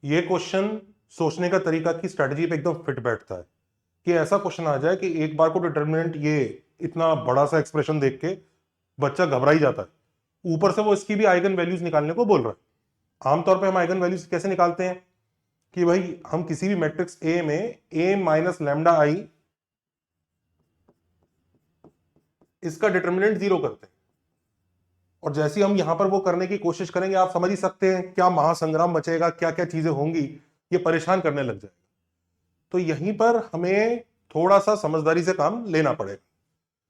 ये क्वेश्चन सोचने का तरीका की स्ट्रेटजी पे एकदम फिट बैठता है कि ऐसा क्वेश्चन आ जाए कि एक बार को डिटर्मिनेंट ये इतना बड़ा सा एक्सप्रेशन देख के बच्चा घबरा ही जाता है, ऊपर से वो इसकी भी आइगन वैल्यूज निकालने को बोल रहा है। आमतौर पे हम आइगन वैल्यूज कैसे निकालते हैं कि भाई हम किसी भी मैट्रिक्स ए में ए माइनस लैम्डा आई इसका डिटर्मिनेंट 0 करते हैं, और जैसे हम यहां पर वो करने की कोशिश करेंगे आप समझ ही सकते हैं क्या महासंग्राम मचेगा, क्या क्या चीजें होंगी, ये परेशान करने लग जाएगा। तो यहीं पर हमें थोड़ा सा समझदारी से काम लेना पड़ेगा,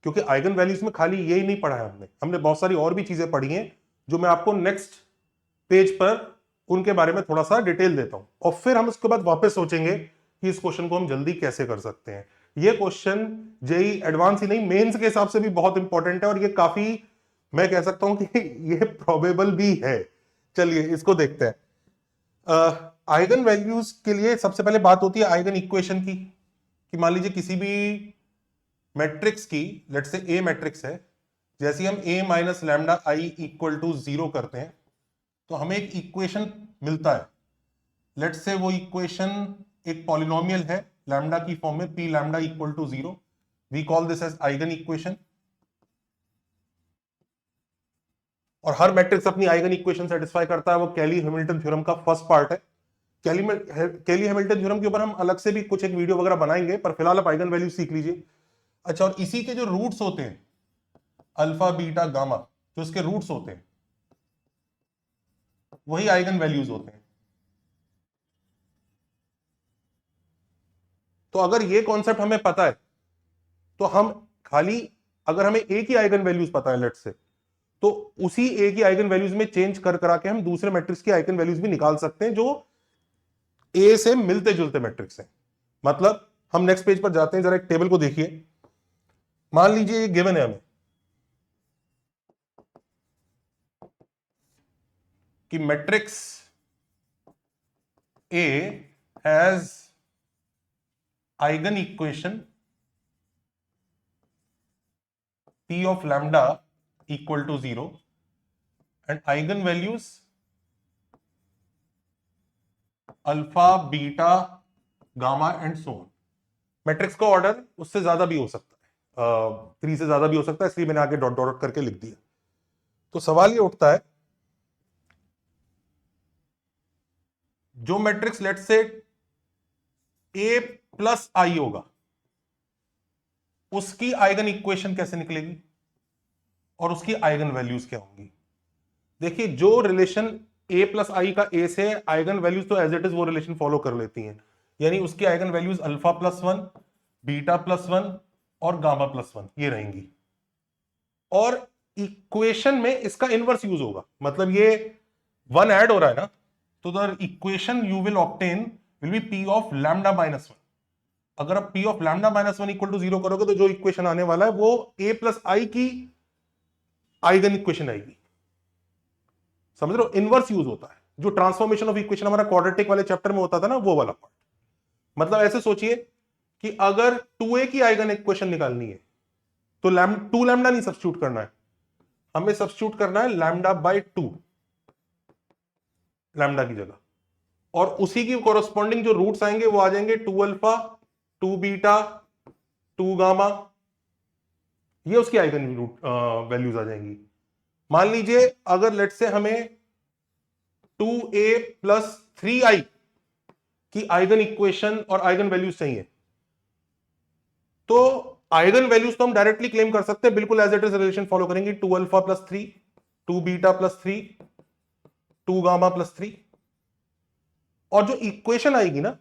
क्योंकि आइगन वैल्यूज में खाली ये ही नहीं पढ़ा है हमने हमने बहुत सारी और भी चीजें पढ़ी हैं जो मैं आपको नेक्स्ट पेज पर उनके बारे में थोड़ा सा डिटेल देता हूं, और फिर हम उसके बाद वापस सोचेंगे कि इस क्वेश्चन को हम जल्दी कैसे कर सकते हैं। ये क्वेश्चन जेई एडवांस ही नहीं मेंस के हिसाब से भी बहुत इंपॉर्टेंट है, और ये काफी मैं कह सकता हूं कि ये प्रोबेबल भी है। चलिए इसको देखते हैं। आइगन वैल्यूज के लिए सबसे पहले बात होती है आइगन इक्वेशन की, कि मान लीजिए किसी भी मैट्रिक्स की, लेट से ए मैट्रिक्स है, जैसे हम A minus lambda I equal to 0 करते हैं तो हमें एक इक्वेशन मिलता है। लेट से वो इक्वेशन एक पॉलिनोमियल है लैम्डा की फॉर्म में, P lambda equal to 0, we call this as eigen equation. और हर मैट्रिक्स अपनी आइगन इक्वेशन सेटिस्फाई करता है, वो कैली हैमिल्टन थ्योरम का फर्स्ट पार्ट है। कैली हैमिल्टन थ्योरम के ऊपर हम अलग से भी कुछ एक वीडियो वगैरह बनाएंगे, पर फिलहाल आप आइगन वैल्यू सीख लीजिए। अच्छा, और इसी के जो रूट्स होते हैं अल्फा बीटा गामा, जो इसके रूट्स होते हैं वही आइगन वैल्यूज होते हैं। तो अगर ये कॉन्सेप्ट हमें पता है तो हम खाली, अगर हमें ए की आइगन वैल्यूज पता है लेट से, तो उसी ए की आइगन वैल्यूज में चेंज कर करा के हम दूसरे मैट्रिक्स की आइगन वैल्यूज भी निकाल सकते हैं जो ए से मिलते जुलते मैट्रिक्स हैं। मतलब हम नेक्स्ट पेज पर जाते हैं, जरा एक टेबल को देखिए। मान लीजिए ये गिवन है हमें कि matrix A has eigen equation p of lambda equal to 0 and eigen values alpha beta gamma and so on. Matrix का ऑर्डर उससे ज्यादा भी हो सकता है, 3 से ज्यादा भी हो सकता है, इसलिए मैंने आगे डॉट डॉट करके लिख दिया। तो सवाल ये उठता है, जो मैट्रिक्स लेट से ए प्लस आई होगा उसकी आइगन इक्वेशन कैसे निकलेगी और उसकी आइगन वैल्यूज क्या होंगी। देखिए, जो रिलेशन ए प्लस आई का ए से आइगन वैल्यूज तो एज इट इज वो रिलेशन फॉलो कर लेती हैं, यानी उसकी eigen values alpha plus 1, beta plus 1 और गामा प्लस 1 ये रहेंगी। और इक्वेशन में इसका इनवर्स यूज होगा, मतलब ये 1 ऐड हो रहा है ना, तो the equation you will obtain will be P of lambda minus 1। अगर आप पी of lambda minus 1 equal to 0 करोगे तो जो इक्वेशन आने वाला है वो ए प्लस आई की आइगन इक्वेशन आएगी। समझ रहे हो, इनवर्स यूज होता है, जो ट्रांसफॉर्मेशन ऑफ इक्वेशन हमारा क्वाड्रेटिक वाले चैप्टर में होता था ना, वो वाला पार्ट। मतलब ऐसे सोचिए कि अगर 2a की आइगन इक्वेशन निकालनी है तो 2 लैम्डा नहीं सब्स्टिट्यूट करना है, हमें सब्स्टिट्यूट करना है लैम्डा बाय 2 लैम्डा की जगह, और उसी की कोरस्पॉन्डिंग जो रूट्स आएंगे वो आ जाएंगे 2 अल्फा 2 बीटा 2 गामा, ये उसकी आइगन रूट वैल्यूज आ जाएंगी। मान लीजिए अगर लेट से हमें 2a प्लस 3i की आइगन इक्वेशन और आइगन वैल्यूज चाहिए, तो आइगन वैल्यूज तो हम डायरेक्टली क्लेम कर सकते हैं, बिल्कुल as it is relation follow करेंगे, 2 alpha plus 3, 2 beta plus 3, 2 gamma plus 3, और जो इक्वेशन आएगी ना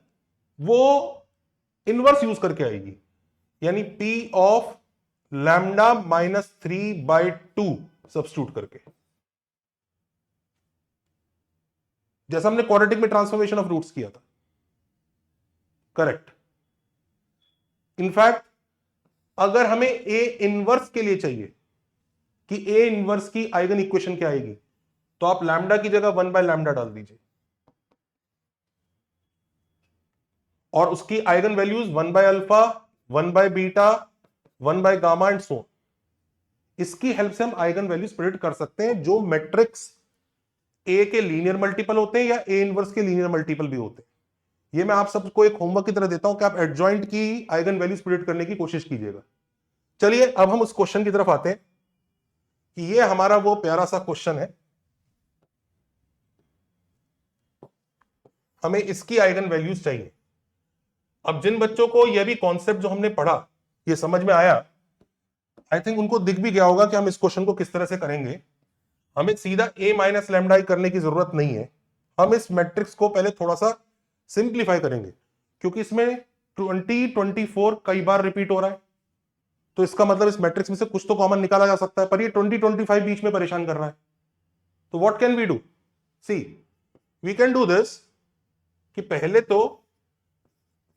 वो इनवर्स यूज करके आएगी, यानी p of lambda minus 3/2 substitute करके, जैसा हमने क्वाड्रेटिक में ट्रांसफॉर्मेशन ऑफ रूट्स किया था। करेक्ट। इनफैक्ट अगर हमें ए इनवर्स के लिए चाहिए कि ए इनवर्स की आइगन इक्वेशन क्या आएगी, तो आप लैम्डा की जगह 1 बाय लैम्डा डाल दीजिए, और उसकी eigen values 1 by alpha, 1 by beta, 1 by gamma and so. इसकी हेल्प से हम आइगन वैल्यूज प्रेडिक्ट कर सकते हैं जो मैट्रिक्स ए के लीनियर मल्टीपल होते हैं या ए इनवर्स के लीनियर मल्टीपल भी होते हैं। ये मैं आप सबको एक होमवर्क की तरह देता हूं कि आप एडजॉइंट की आइगन वैल्यूज प्रेडिक्ट करने की कोशिश कीजिएगा। चलिए अब हम उस क्वेश्चन की तरफ आते हैं कि ये हमारा वो प्यारा सा क्वेश्चन है, हमें इसकी आइगन वैल्यूज चाहिए। अब जिन बच्चों को यह भी कॉन्सेप्ट जो हमने पढ़ा ये समझ में आया, आई थिंक उनको दिख भी गया होगा कि हम इस क्वेश्चन को किस तरह से करेंगे। हमें सीधा a माइनस लैम्डा आई करने की जरूरत नहीं है, हम इस मैट्रिक्स को पहले थोड़ा सा सिंप्लीफाई करेंगे, क्योंकि इसमें 2024 कई बार रिपीट हो रहा है, तो इसका मतलब इस मैट्रिक्स में से कुछ तो कॉमन निकाला जा सकता है, पर ये 2025 बीच में परेशान कर रहा है। तो what can we do? See we can do this कि पहले तो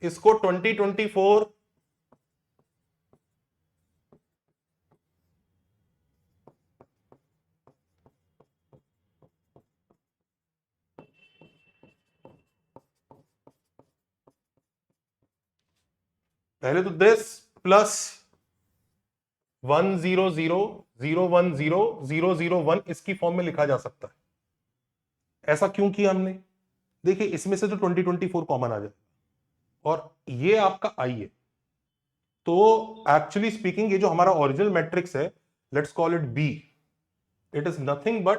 इसको 2024 पहले तो दिस प्लस 10000100001 इसकी फॉर्म में लिखा जा सकता है। ऐसा क्यों किया हमने? देखिए इसमें से तो 2024 कॉमन आ जाए और ये आपका आई है, तो एक्चुअली स्पीकिंग ये जो हमारा ओरिजिनल मैट्रिक्स है, let's call it B, it is nothing but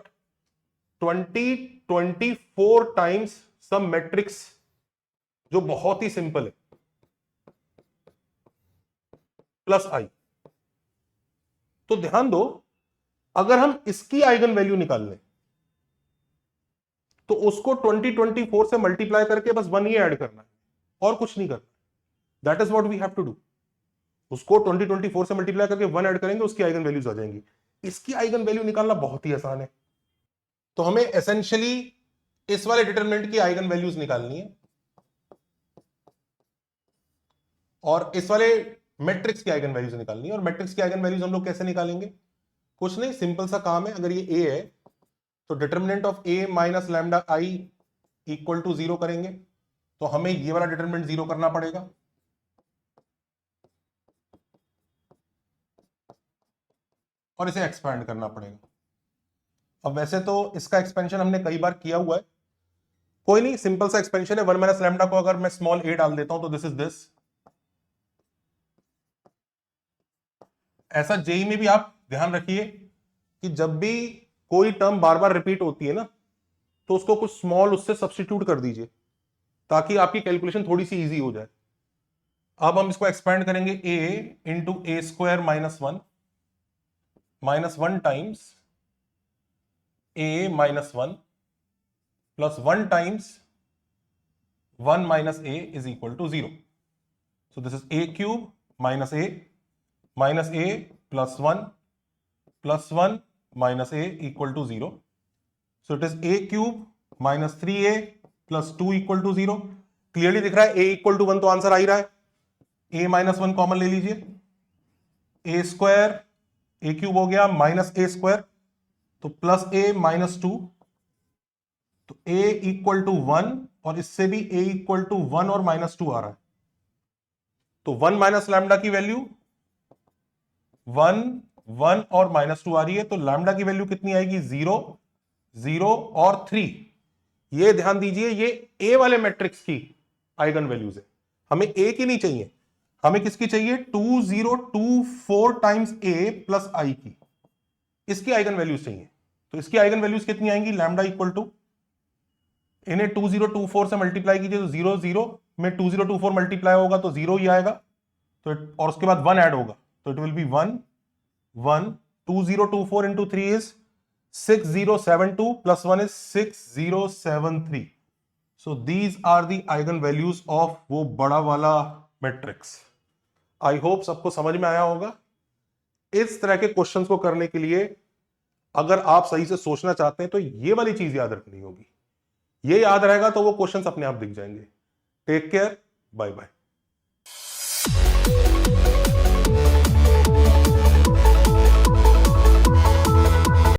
2024 times some matrix जो बहुत ही सिंपल है प्लस आई। तो ध्यान दो, अगर हम इसकी आइगन वैल्यू निकाल लें तो उसको 2024 से मल्टीप्लाई करके बस 1 ही ऐड करना है और कुछ नहीं करना। That is what we have to do. उसको 2024 से मल्टीप्लाई करके 1 ऐड करेंगे, उसकी आइगन वैल्यूज आ जाएंगी। इसकी आइगन वैल्यू निकालना बहुत ही आसान है। तो हमें एसेंशियली इस वाले डिटरमिनेंट की आइगन वैल्यूज निकालनी है और इस वाले मैट्रिक्स की आइगन वैल्यूज निकालनी है। और मैट्रिक्स की आइगन वैल्यूज हम लोग कैसे निकालेंगे? कुछ नहीं, सिंपल सा काम है। अगर ये ए है तो determinant of A minus lambda I equal to 0 करेंगे, तो हमें ये वाला डिटरमिनेंट 0 करना पड़ेगा और इसे एक्सपैंड करना पड़ेगा। अब वैसे तो इसका एक्सपेंशन हमने कई बार किया हुआ है, कोई नहीं, सिंपल सा एक्सपेंशन है। 1 माइनस लैम्डा को अगर मैं स्मॉल a डाल देता हूं तो दिस इज दिस। ऐसा जेई में भी आप ध्यान रखिए कि जब भी कोई टर्म बार बार रिपीट होती है ना, तो उसको कुछ स्मॉल उससे सब्स्टिट्यूट कर दीजिए ताकि आपकी कैलकुलेशन थोड़ी सी इजी हो जाए। अब हम इसको एक्सपैंड करेंगे a into A square minus one times a minus 1 plus 1 times 1 minus a is equal to 0। So this is a cube minus a plus 1 minus a equal to 0। So it is a cube minus 3a plus 2 equal to 0। Clearly दिख रहा है a equal to 1, तो answer आ ही रहा है। a minus 1 common ले लीजिए, a square a cube हो गया माइनस a स्क्वायर, तो प्लस a माइनस 2, तो a इक्वल टू 1 और इससे भी a इक्वल टू 1 और माइनस 2 आ रहा है। तो 1 माइनस लैम्डा की वैल्यू 1 और माइनस 2 आ रही है, तो लैम्डा की वैल्यू कितनी आएगी? 0 0 और 3। ये ध्यान दीजिए, ये ए वाले मैट्रिक्स की आइगन वैल्यूज है। हमें ए की नहीं चाहिए, हमें किसकी चाहिए? 2024 टाइम्स ए प्लस आई की, इसकी आइगन वैल्यूज चाहिए। तो इसकी आइगन वैल्यूज कितनी आएंगी? लैम्डा इक्वल टू, इन्हें 2024 से मल्टीप्लाई कीजिए तो 0 0 में 2024 मल्टीप्लाई होगा तो 0 ही आएगा, तो और उसके बाद 1 ऐड होगा तो it will be 1 1। 2024 into 3 is 6072 plus 1 is 6073। So these are the eigen values of वो बड़ा वाला मैट्रिक्स। आई होप सबको समझ में आया होगा। इस तरह के क्वेश्चंस को करने के लिए अगर आप सही से सोचना चाहते हैं तो ये वाली चीज याद रखनी होगी। ये याद रहेगा तो वो क्वेश्चंस अपने आप दिख जाएंगे। Take care, bye bye.